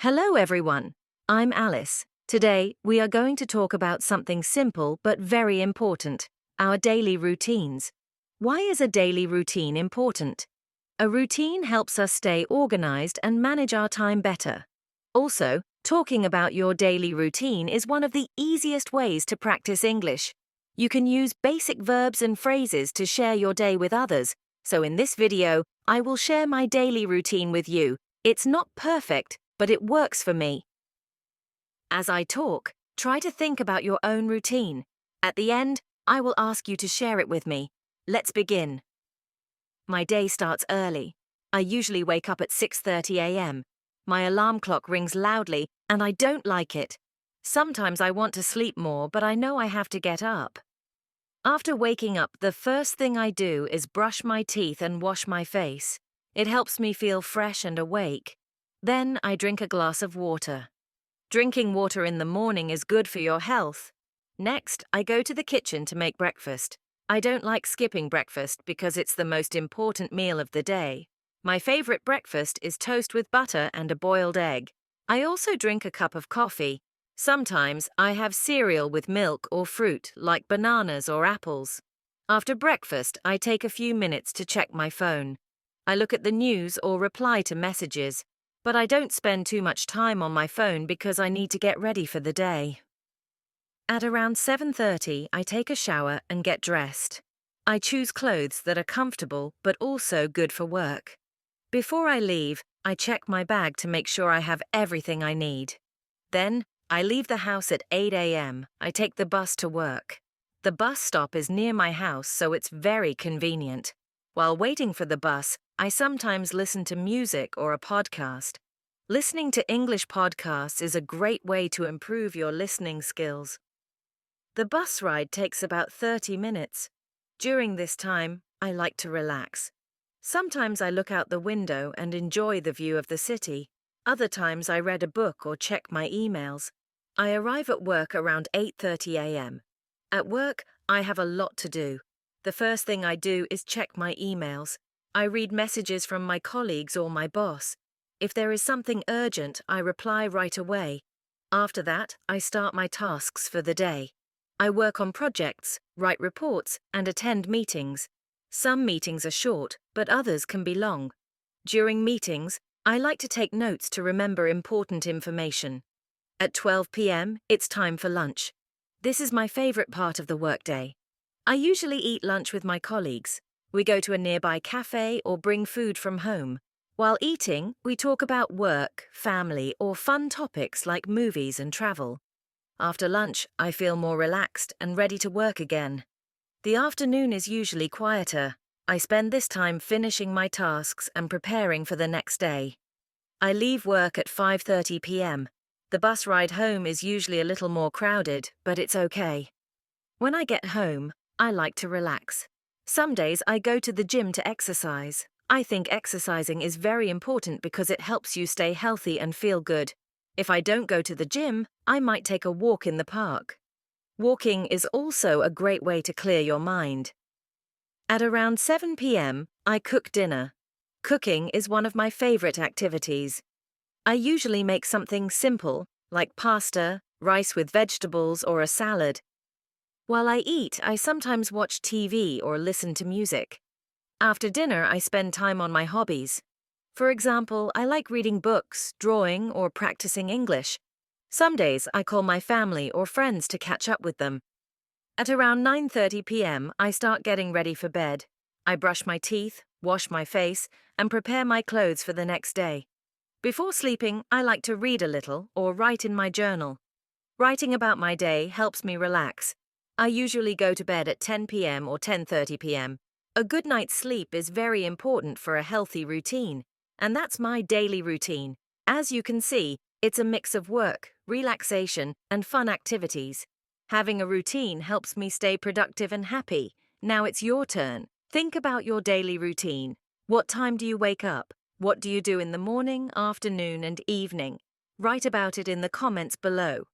Hello everyone, I'm Alice. Today, we are going to talk about something simple but very important, our daily routines. Why is a daily routine important? A routine helps us stay organized and manage our time better. Also, talking about your daily routine is one of the easiest ways to practice English. You can use basic verbs and phrases to share your day with others. So in this video, I will share my daily routine with you. It's not perfect, but it works for me. As I talk, try to think about your own routine. At the end, I will ask you to share it with me. Let's begin. My day starts early. I usually wake up at 6:30 a.m. My alarm clock rings loudly, and I don't like it. Sometimes I want to sleep more, but I know I have to get up. After waking up, the first thing I do is brush my teeth and wash my face. It helps me feel fresh and awake. Then I drink a glass of water. Drinking water in the morning is good for your health. Next, I go to the kitchen to make breakfast. I don't like skipping breakfast because it's the most important meal of the day. My favorite breakfast is toast with butter and a boiled egg. I also drink a cup of coffee. Sometimes I have cereal with milk or fruit, like bananas or apples. After breakfast, I take a few minutes to check my phone. I look at the news or reply to messages. But I don't spend too much time on my phone because I need to get ready for the day. At around 7:30, I take a shower and get dressed. I choose clothes that are comfortable but also good for work. Before I leave, I check my bag to make sure I have everything I need. Then, I leave the house at 8 a.m. I take the bus to work. The bus stop is near my house, so it's very convenient. While waiting for the bus, I sometimes listen to music or a podcast. Listening to English podcasts is a great way to improve your listening skills. The bus ride takes about 30 minutes. During this time, I like to relax. Sometimes I look out the window and enjoy the view of the city. Other times I read a book or check my emails. I arrive at work around 8:30 a.m. At work, I have a lot to do. The first thing I do is check my emails. I read messages from my colleagues or my boss. If there is something urgent, I reply right away. After that, I start my tasks for the day. I work on projects, write reports, and attend meetings. Some meetings are short, but others can be long. During meetings, I like to take notes to remember important information. At 12 p.m., it's time for lunch. This is my favorite part of the workday. I usually eat lunch with my colleagues. We go to a nearby cafe or bring food from home. While eating, we talk about work, family, or fun topics like movies and travel. After lunch, I feel more relaxed and ready to work again. The afternoon is usually quieter. I spend this time finishing my tasks and preparing for the next day. I leave work at 5:30 p.m. The bus ride home is usually a little more crowded, but it's okay. When I get home, I like to relax. Some days I go to the gym to exercise. I think exercising is very important because it helps you stay healthy and feel good. If I don't go to the gym, I might take a walk in the park. Walking is also a great way to clear your mind. At around 7 p.m., I cook dinner. Cooking is one of my favorite activities. I usually make something simple, like pasta, rice with vegetables, or a salad. While I eat, I sometimes watch TV or listen to music. After dinner, I spend time on my hobbies. For example, I like reading books, drawing, or practicing English. Some days, I call my family or friends to catch up with them. At around 9:30 p.m., I start getting ready for bed. I brush my teeth, wash my face, and prepare my clothes for the next day. Before sleeping, I like to read a little or write in my journal. Writing about my day helps me relax. I usually go to bed at 10 p.m. or 10:30 p.m. A good night's sleep is very important for a healthy routine, and that's my daily routine. As you can see, it's a mix of work, relaxation, and fun activities. Having a routine helps me stay productive and happy. Now it's your turn. Think about your daily routine. What time do you wake up? What do you do in the morning, afternoon, and evening? Write about it in the comments below.